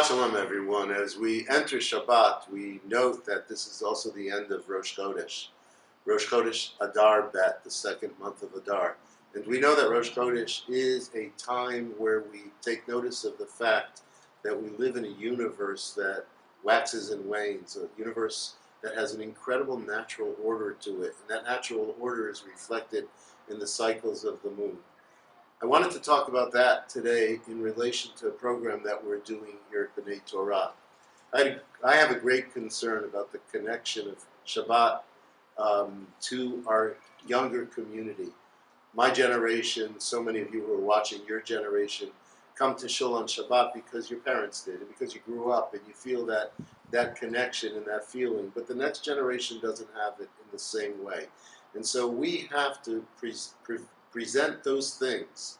Shabbat Shalom, everyone. As we enter Shabbat, we note that this is also the end of Rosh Chodesh. Rosh Chodesh Adar Bet, the second month of Adar. And we know that Rosh Chodesh is a time where we take notice of the fact that we live in a universe that waxes and wanes, a universe that has an incredible natural order to it. And that natural order is reflected in the cycles of the moon. I wanted to talk about that today in relation to a program that we're doing here at B'nai Torah. I have a great concern about the connection of Shabbat to our younger community. My generation, so many of you who are watching, your generation, come to Shul on Shabbat because your parents did, and because you grew up, and you feel that connection and that feeling. But the next generation doesn't have it in the same way. And so we have to present those things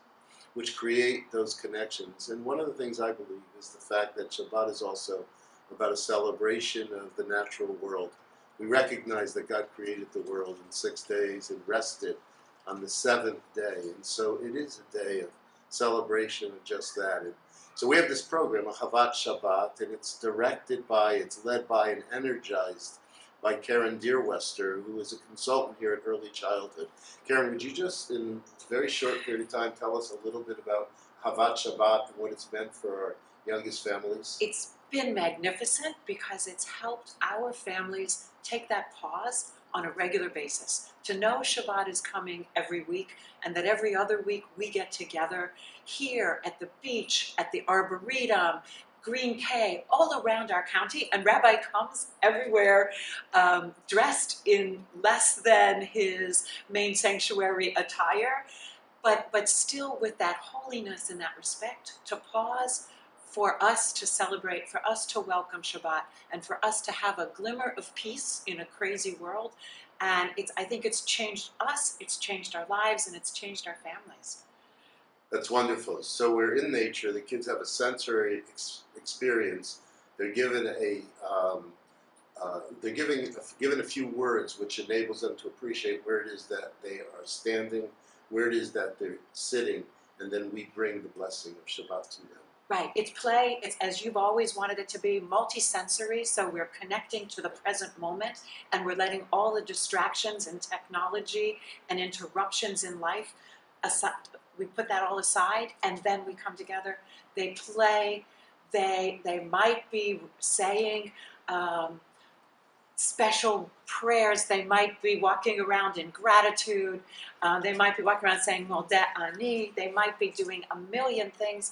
which create those connections. And one of the things I believe is the fact that Shabbat is also about a celebration of the natural world. We recognize that God created the world in 6 days and rested on the seventh day. And so it is a day of celebration of just that. And so we have this program, Ahavat Shabbat, and it's led by and energized by Karen Deerwester, who is a consultant here at Early Childhood. Karen, would you just, in a very short period of time, tell us a little bit about Ahavat Shabbat and what it's meant for our youngest families? It's been magnificent because it's helped our families take that pause on a regular basis, to know Shabbat is coming every week, and that every other week we get together here at the beach, at the Arboretum, Green K, all around our county, and Rabbi comes everywhere dressed in less than his main sanctuary attire, but still with that holiness and that respect, to pause for us to celebrate, for us to welcome Shabbat, and for us to have a glimmer of peace in a crazy world. And I think it's changed us, it's changed our lives, and it's changed our families. That's wonderful. So we're in nature. The kids have a sensory experience. They're given given a few words, which enables them to appreciate where it is that they are standing, where it is that they're sitting, and then we bring the blessing of Shabbat to them. Right. It's play. It's, as you've always wanted it to be, multisensory. So we're connecting to the present moment, and we're letting all the distractions and technology and interruptions in life aside. We put that all aside, and then we come together. They play. They might be saying special prayers. They might be walking around in gratitude. They might be walking around saying Modeh Ani. They might be doing a million things.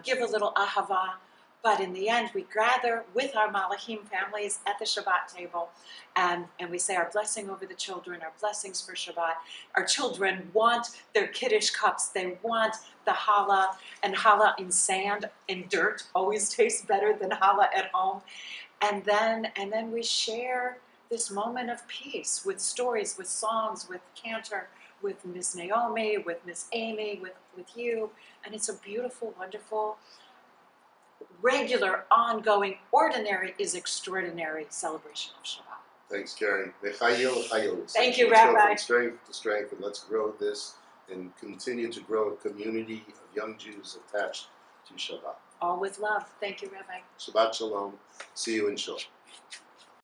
Give a little ahava. But in the end, we gather with our Malachim families at the Shabbat table, and we say our blessing over the children, our blessings for Shabbat. Our children want their Kiddush cups. They want the challah, and challah in sand and dirt always tastes better than challah at home. And then we share this moment of peace with stories, with songs, with cantor, with Miss Naomi, with Miss Amy, with you. And it's a beautiful, wonderful, regular, ongoing, ordinary is extraordinary celebration of Shabbat. Thanks, Karen. Thank you, Let's Rabbi. go from strength to strength, and let's grow this and continue to grow a community of young Jews attached to Shabbat. All with love. Thank you, Rabbi. Shabbat Shalom. See you in Shul.